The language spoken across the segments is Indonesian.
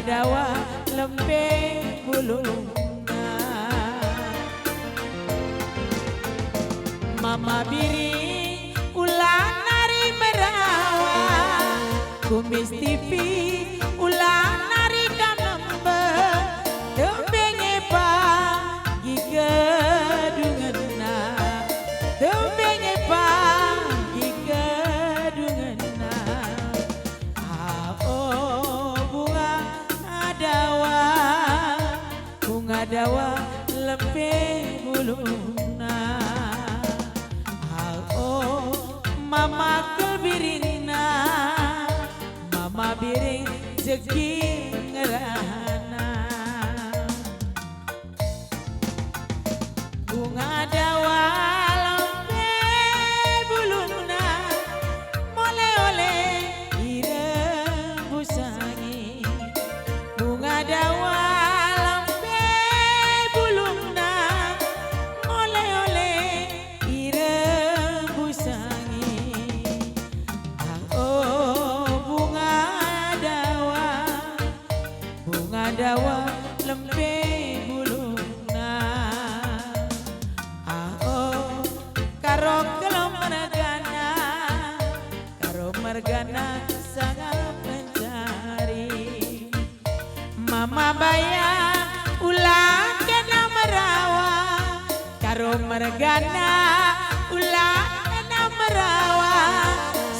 dawa lempeng bulungna. Mama biri ulang nari merawa, kumis tipi ulang nari kanembe, tembenge pagi kedungenna, tembenge pagi kedungenna. Oh bunga dawa lempeng bulungna. Oh mama kebirina, mama biring jegi ngerana. Bunga dawa lempeng bulungna, mole ole irembu sangi. Bunga dawa dawa lempeng bulungna. Oh karo kelom mergana, karo mergana sangat mencari. Mama bayang ulang kena merawa, karo mergana ulang kena merawa.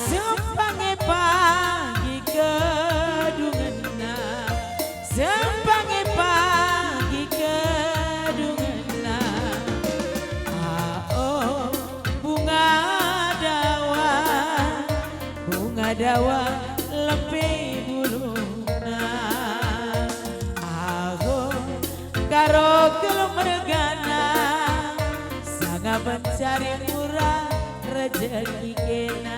Sempange pagi kedungenna, sempange pagi kedungenna. Oh bunga dawa lempeng bulungna. Oh karo kelom mergana sangat mencari murah rezeki kena.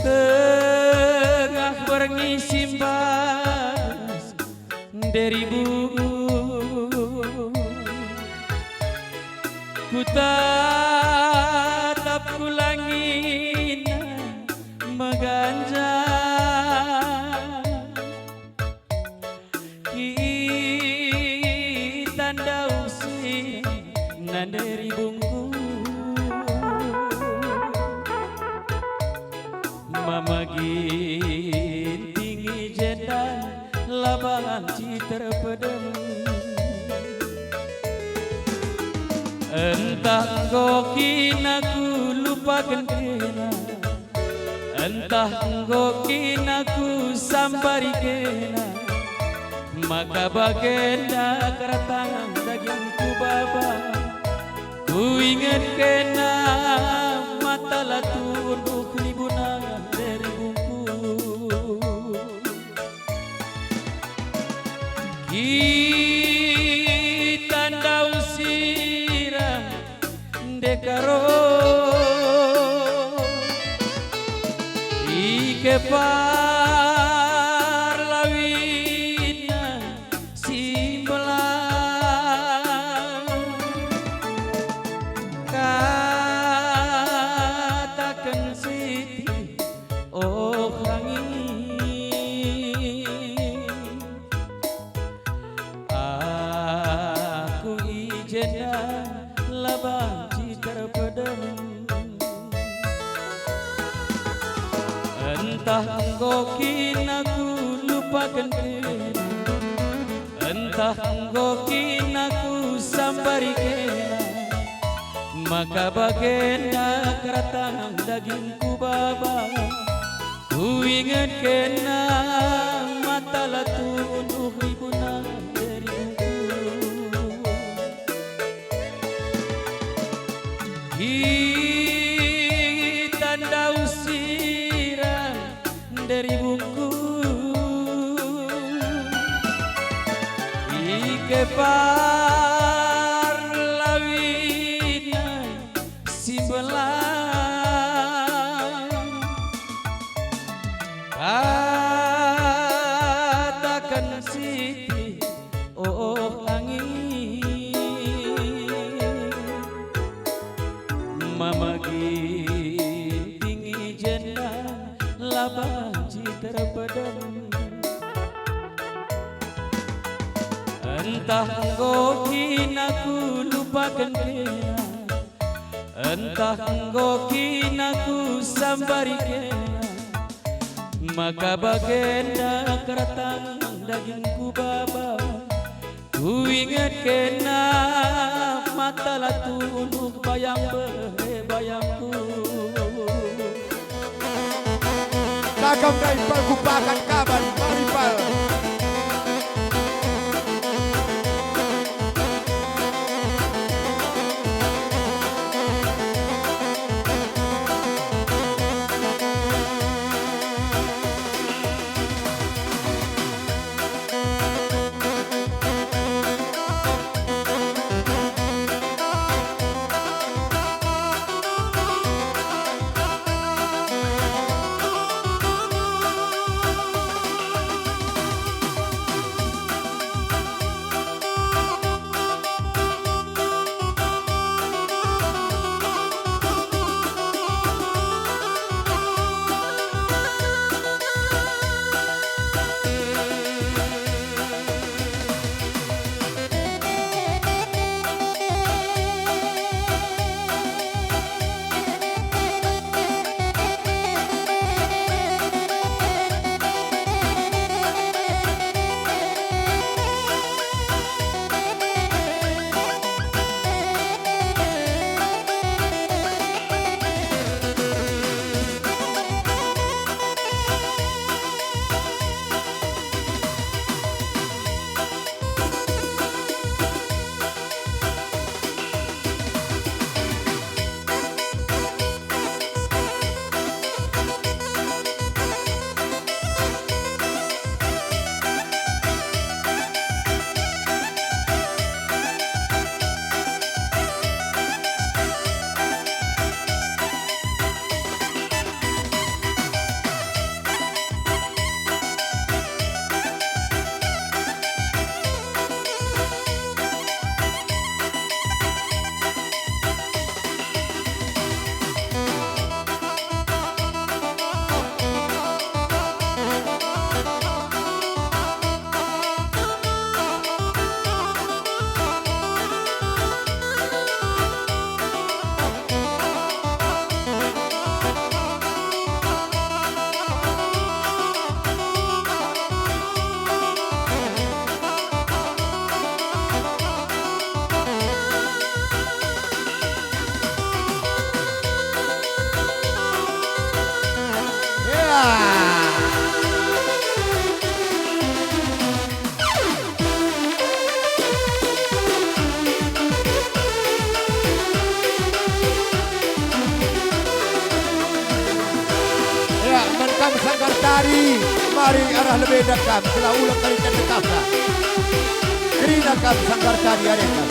Tengah berengi simbas dari buku, ku tatap ku langina meganja. Kita nda usir na dari bungku. Mama gintingi jendan labangan citer pedem. Entah ngokin aku lupakan kena, entah ngokin aku sambari kena. Maka bagenda keratangan dagingku baba, ku ingat kena mata latun libunangan dari bungku. Kita nda usirang dekaro ike parlawina simbelang. Katakan siti oh hangi, aku ijena labang citer pedem. Entah ngokin aku lupakan kena, entah ngokin aku sambari kena. Maka bagenda keratangan dagingku baba, ku ingat kena mata latun libunangan dari bungku. Kita nda usirang dari bungku. Ike parlawina Entah ngokin aku lupakan kena, entah ngokin aku sambari kena, maka bagenda keratang dagingku baba. Ku ingat kena mata lah tunduk bayang bayangku. Takam na ipagkupakan kaban maripal. Sanggar tari, mari arah lebih dekat, setelah ulang kali dan dekatlah. Gerinakan sanggar tari adekan.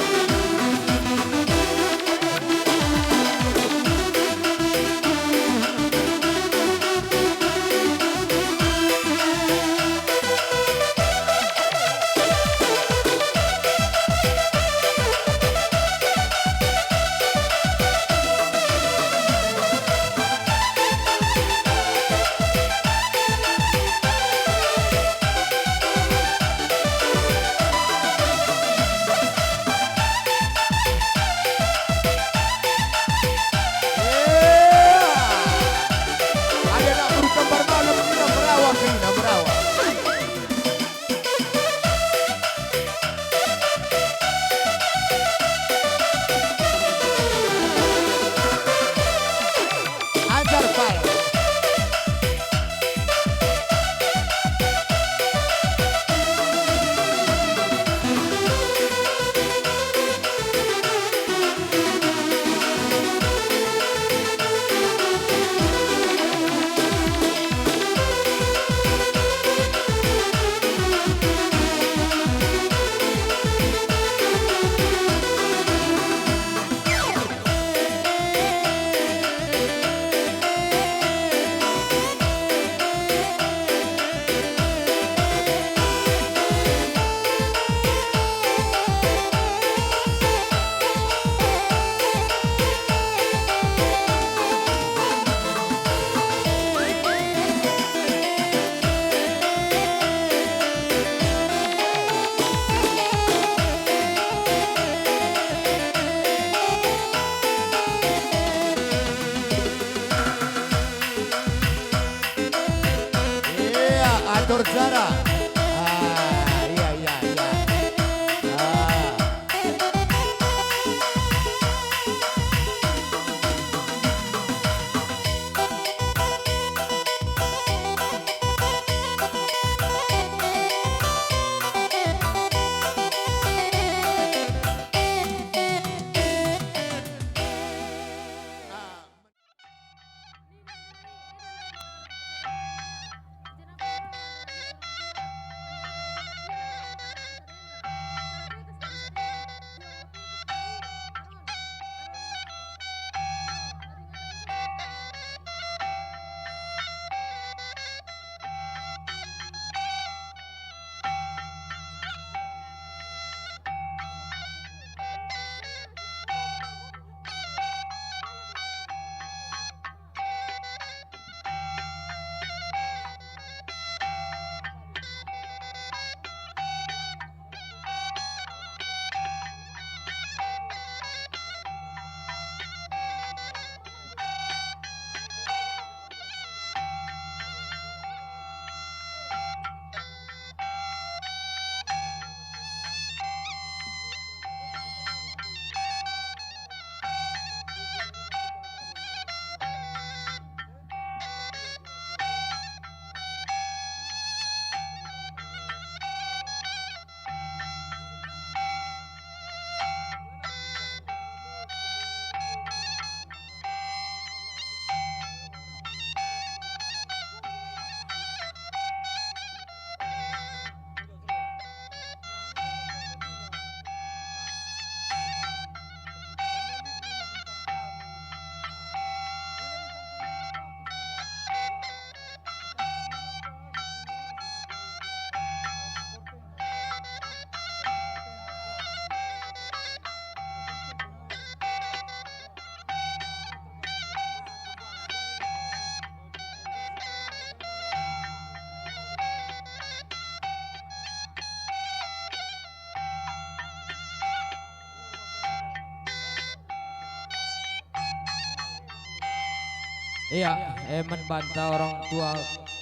Iya, membantah orang tua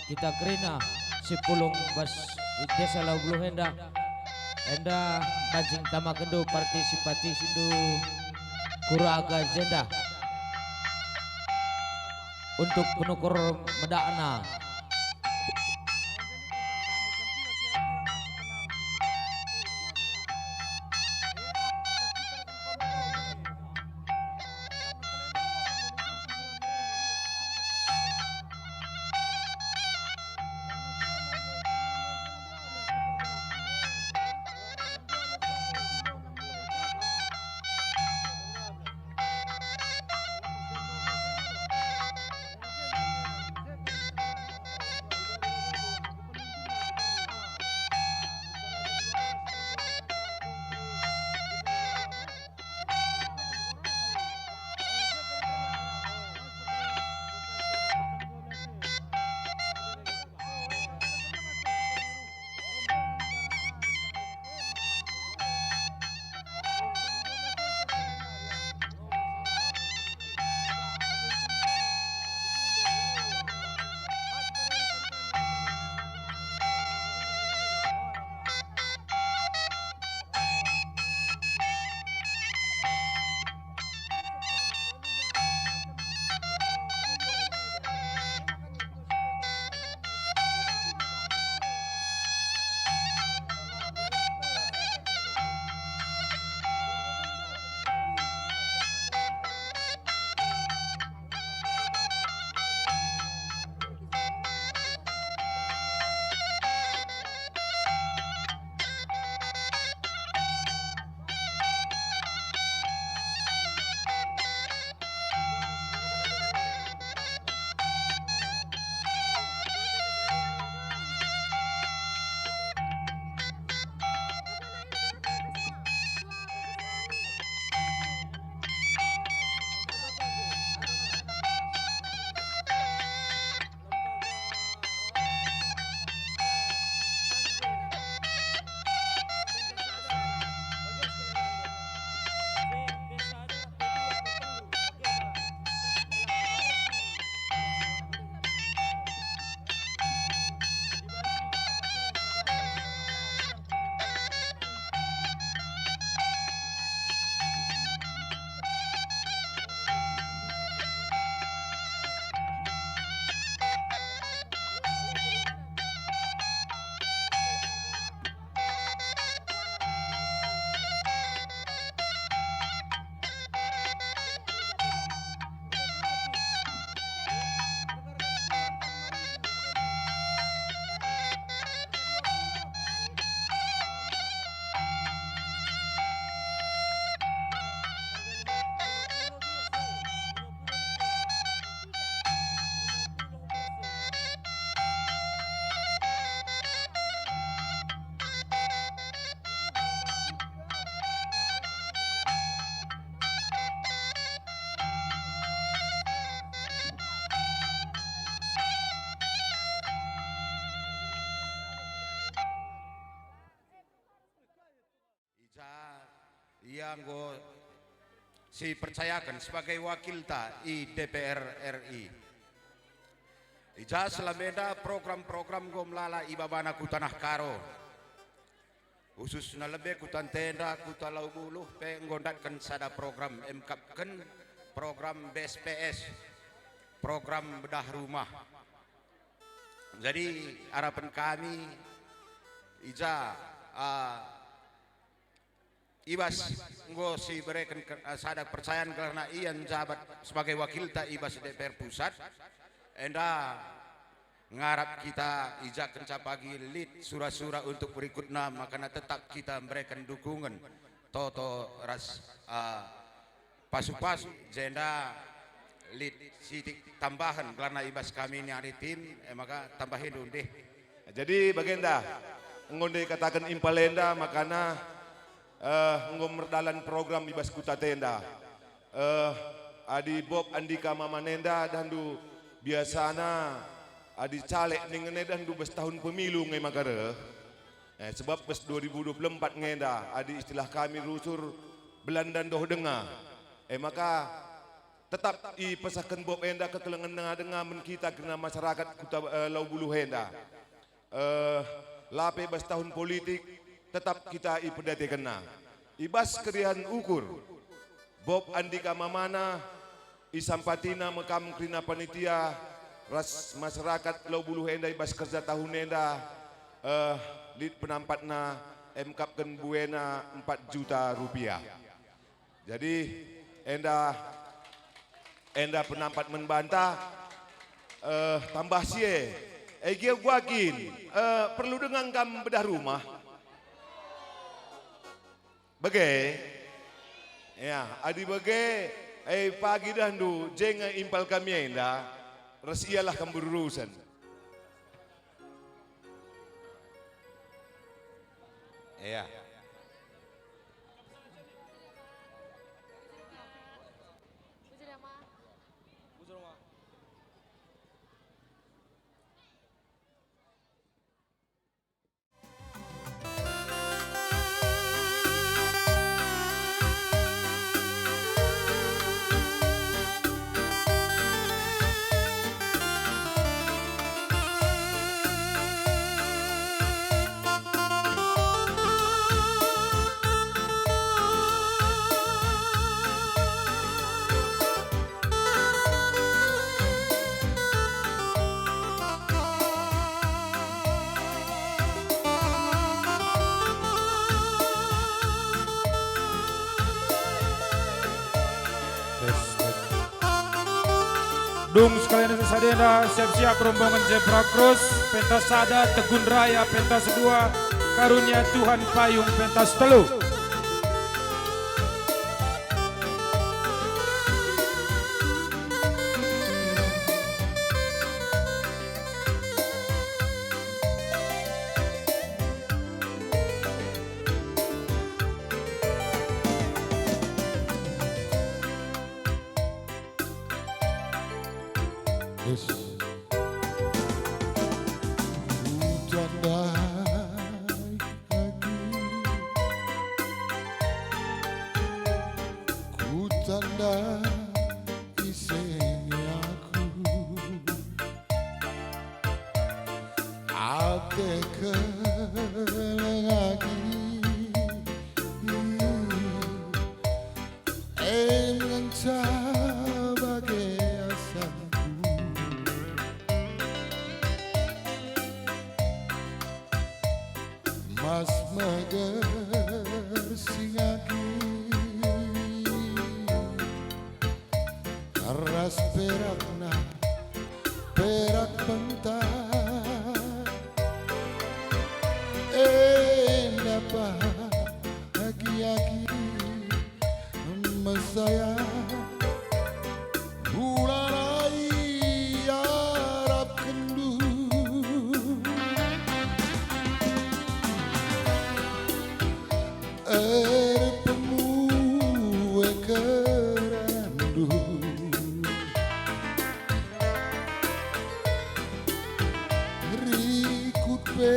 kita Krina si pulung bas desa Laubulu henda bancing tama kendo partisipasi sindu kuraga jenda untuk penukur medakna. Yang go si percayakan sebagai wakil ta i DPR RI. Ija selameda program-program go melala ibabana ku tanah karo. Khusus na lebih ku tantenda ku talau buluh pe nggondatkan sada program MKAPken program BSPS program bedah rumah. Jadi harapan kami ija Ibas nggo si berikan sadak percayaan karena ian jabat sebagai wakil ta Ibas DPR pusat enda ngarap kita ijak kencapagi lead surah-surah untuk berikutnya makanya tetap kita berikan dukungan toto ras pasu-pasu jenda lead sitik tambahan karena Ibas kami ini hari tim maka tambahin deh. Jadi bagenda ngonde katakan impalenda makana ngomerdalan program Ibas Kuta Tenda adi Bob Andika Mamanenda dan du biasana adi caleg ningene dan du bes tahun pemilu ngai magare sebab bes 2024 ngenda adi istilah kami rusur Belandan doh dengar maka tetap ipesahkan Bob enda kekelengan dengar kita kena masyarakat Kuta Lau Bulu Henda. Lape bas tahun politik tetap kita ipedati kena. Ibas kerihan ukur Bob Andika Mamana isampatina mekam krina panitia ras masyarakat Lau Bulu Henda ibas kerja tahun enda lid penampatna MKapken buena 4 juta rupiah. Jadi enda penampat membantah tambah sie Ege guakin perlu dengan kam bedah rumah bege ya adi bege pagi dandu jenga impal kami enda res ialah kam berurusan ya. Dung sekalian sadena siap-siap rombongan Zebra Cross, pentas sada Tegun Raya, pentas 2 Karunia Tuhan Payung, pentas 3. Mas mager singagi karas perakna perak bentar dapat aki-aki mesaya ularai Arab kendu pemue kerandu rikut pe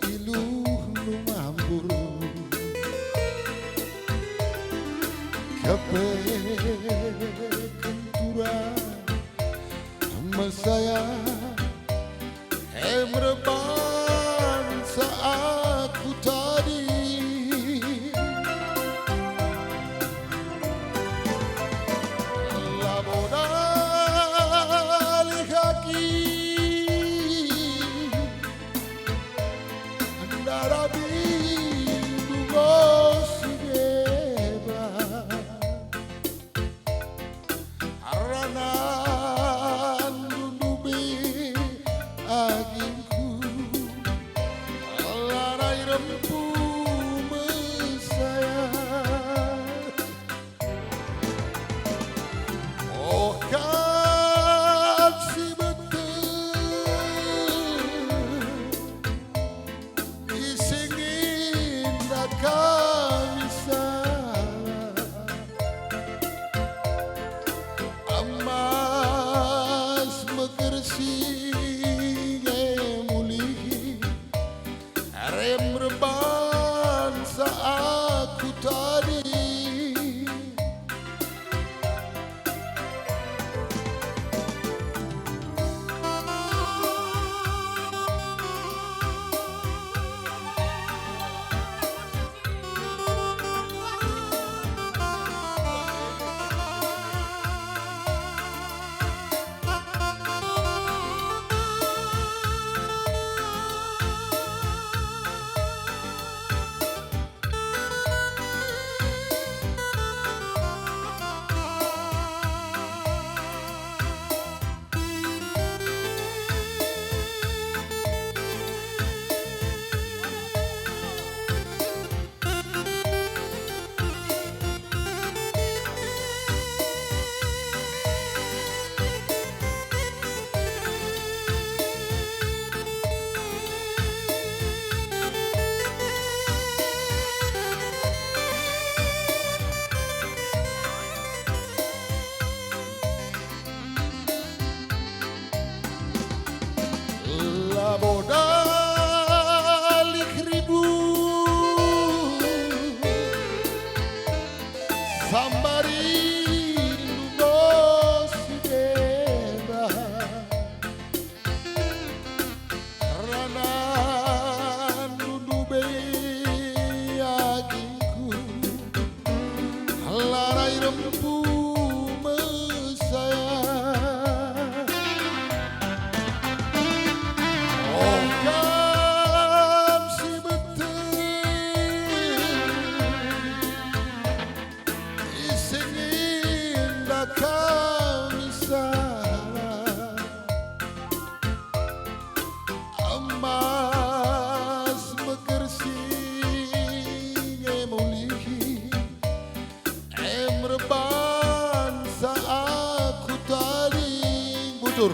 iluh nu mambur kepe kentura mesaya emreban saat ku tadi rembu mesayang. Oh kan si betul isingin dah kami salah emas megersing emulihi emreban sa aku tadi bujur.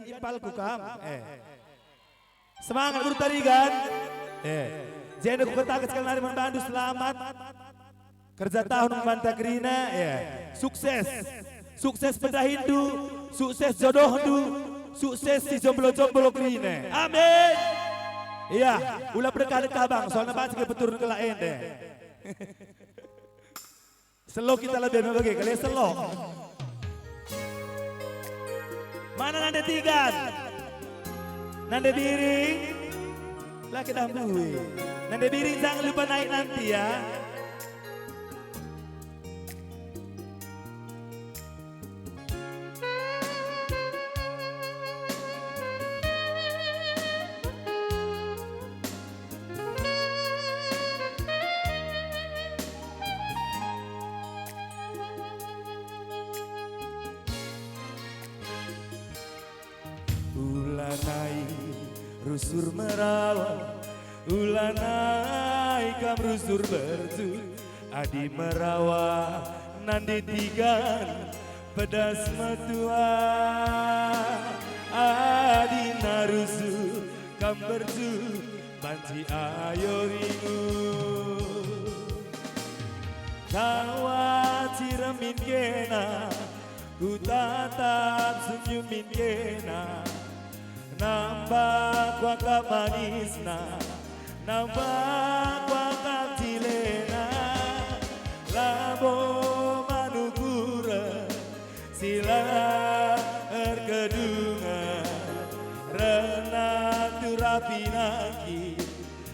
ipal kukam. Semangat guru tarigan. Jena ku katakan sekali lagi membantu selamat. Kerja tahun membantah Grina. Sukses. Sukses pada Hindu. Sukses jodoh Hindu. Sukses si jomblo-jomblo Grina. Amin. Iya, ulah berkah-dekah bang. Soalnya bang juga beturun ke lain deh. Selo kita lebih membagi. Kalian selo. Mana nanda tigan? Nanda biring? Lah kita ambui. Nanda biring jangan lupa naik nanti ya. Ulanai rusur merawa, ulanai kam rusur bertu, adi merawa nandi tigan pedas metua, adi narusu kam bertu banci ayo ringu, tawa ciramin kena. Ku tatap senyumin kena, nambah kuaka manisna, nambah kuaka cilena, labo manukura, sila erkedungan, renatu rapi naki,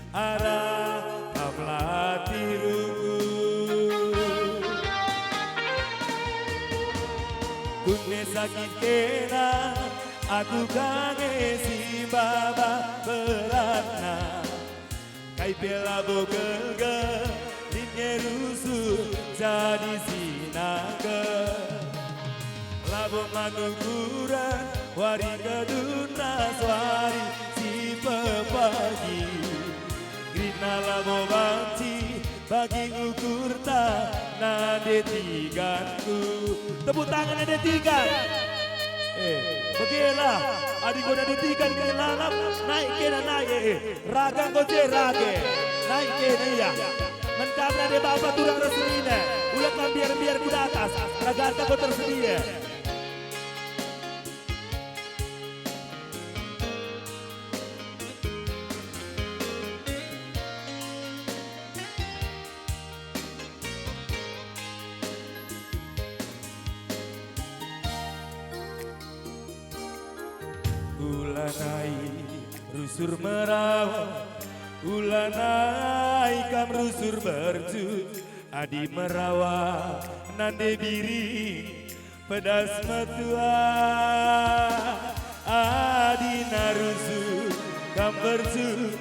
arah kamlati ruku. Kunne sakit kena, aku kangen si baba beratna. Kai bela bogelga, linye rusuh jadi sinaga. Labo manukuran, wari keduna suari si pepagi. Grina labo banci, bagi ukur tak nade tiganku. Tepuk tangan nade tigan. Bagilah adik gua nade tigan ke lalap naik kena naik. Raga goje rage naik kena ya. Mentap nade bapak turang resmina. Ulah kan biar kuda atas. Raga kau tersedia. Ulanai rusur merawa, ulanai kam rusur berju, adi merawa nande biring pedas metua, adi narusu kam berju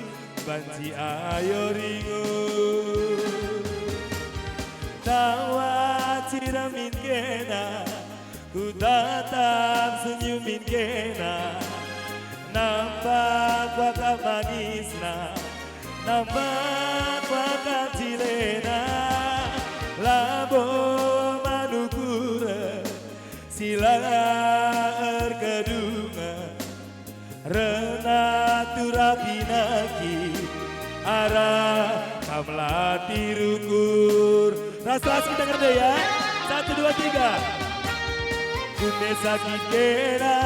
banci ayo ringu, tawa ciramin kena, ku tatap senyumin kena. Nambah kuaka manisna, nambah kuaka cilena, labo manukura, sila erkedunga, renatu rapi naki, arah kamlati rukur. Ras-ras kita ngerti ya, 1, 2, 3. Kunne sakit kena,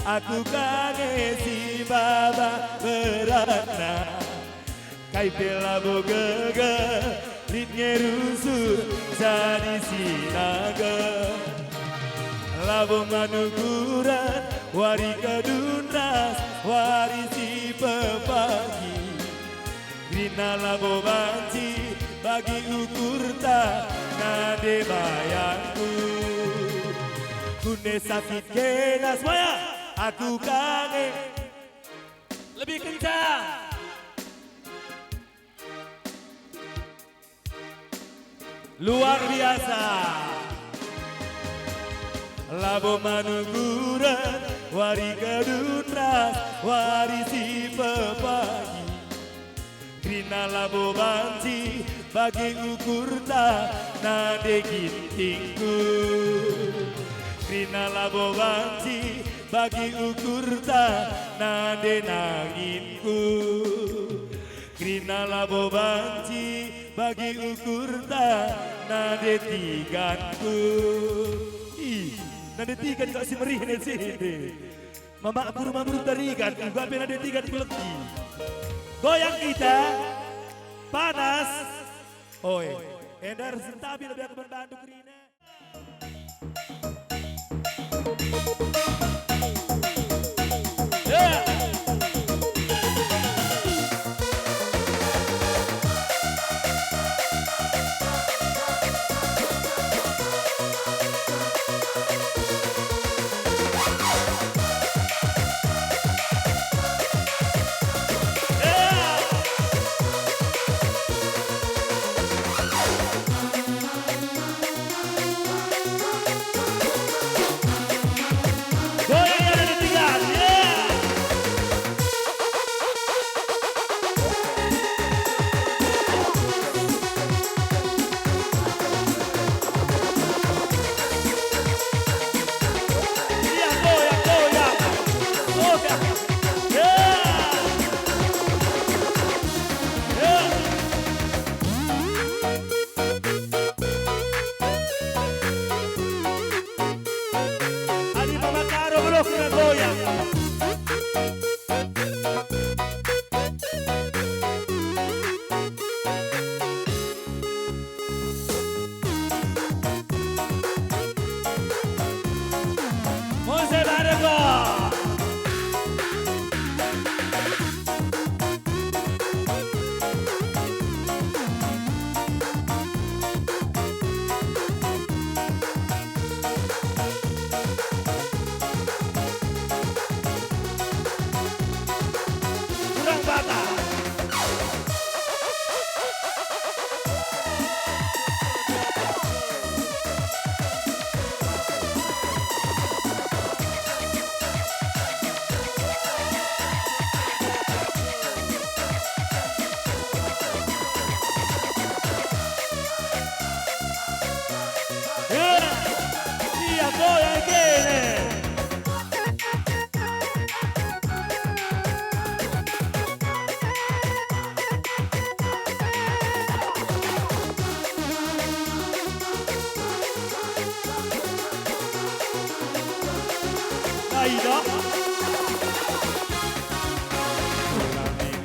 aku kangen si baba beratna. Kai bela bogega, litnya rusuh jadi sinaga. Labo manukuran, wari kedunras, wari si pepagi. Grina labo banci, bagi ukur tak nade bayangku. Kunne sakit kena semuanya. Aku kangen lebih kencang. Luar biasa. Labo manukuran, wari kedunras, wari si pepagi. Grina labo banci, bagi ukur tak nade gintingku. Grina labo banci, bagi ukur ta nade nanginku. Krina labo banci bagi ukur ta nade tiganku. Ih, nade tigan kok si merih nih sih. Mama aku rumah buruk tarikan, gua pernah nade tigan kuleki. Goyang kita panas. Oi, Endar sentabil lebih aku berbantu Krina.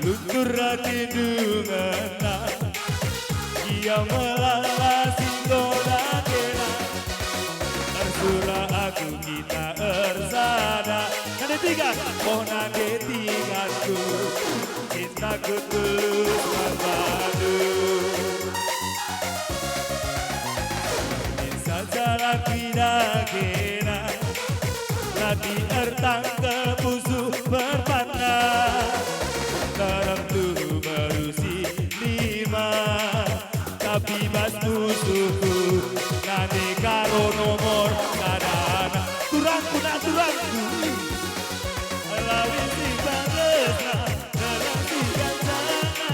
Luntur hati dungana, ia melala singgona kena. Tersurah aku kita ersada. Nade tiga, oh nade tigaku, cintaku tulus padu. Bisa jalan tidak kena, lagi ertang ke pusu berpanah. Sekarang tuh baru si lima, tapi bas musuhku nade karo nomor kadana. Turangku nak turangku, lawi si bangesna, dalam si gancana,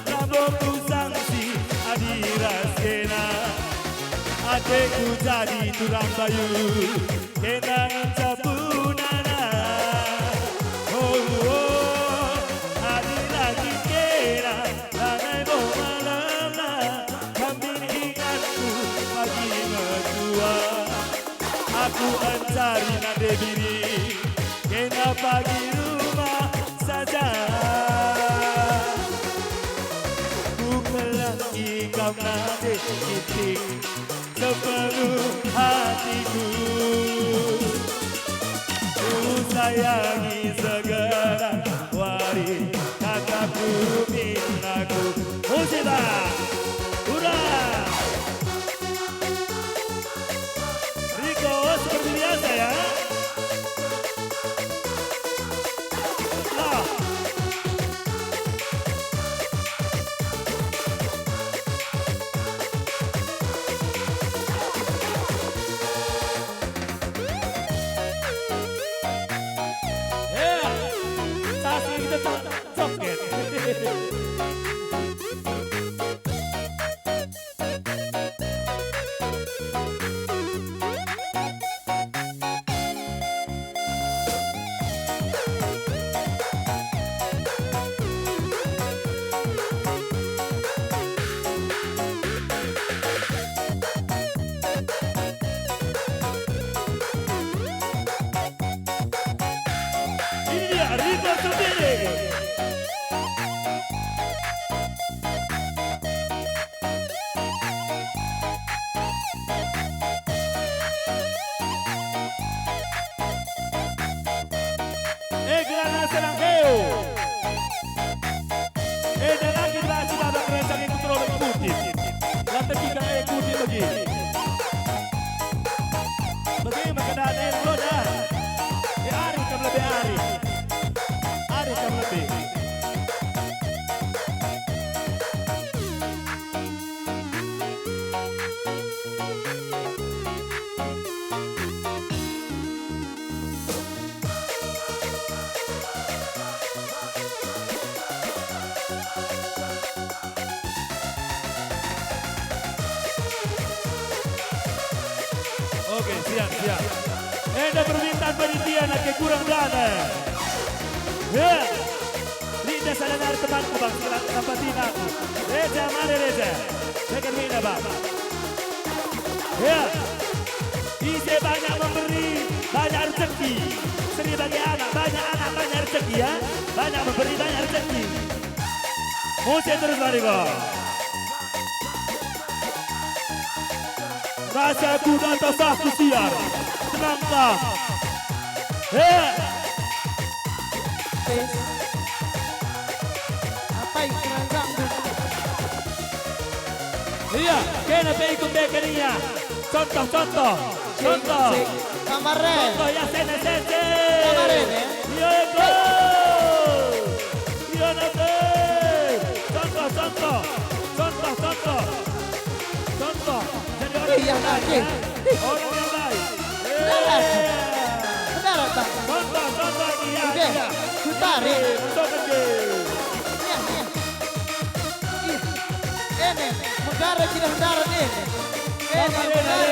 rambutku sangsi adiras kena. Adekku jadi turang bayu, kena capunana. Oh, oh. Aku mencari nade biri, kena pagi rumah saja. Ku melangki kau nade titik sepenuh hatiku. Ku sayangi segala wari kataku mintaku. Musibah, hurrah! Seperti biasa ya. Nah. selang keo. Eda lagi berhasil babak rencang ikut terlalu ikuti. Lantai 3 ikuti lagi. Bagi keadaan Elo dah. Ari kam lebih Ari. Ari kam lebih. Oke, siap. Ada permintaan panitia nak kurang dana. Ya. Linda sadar temanku bang, tempatin aku. Reza, mari Reza. Saya minta bang. Ya. Ise banyak memberi, banyak rezeki. Seni bagi anak, banyak rezeki ya. Banyak memberi, banyak rezeki. Musik terus mari kok. Rasaku dan tasahku siar. Tenanglah. Apa yang keranjang Iya, kena ikut bekerinya. Contoh. Kamarin. Contoh ya sene. Kamarin ya. Iya go. Iya nanti. Contoh. Jadi orang Iya yang lagi. baik. Orang yang baik. Benar tak? Contoh iya. Oke, putarin. Contoh kecil. Iya. Ini negara kita negara ini. Ini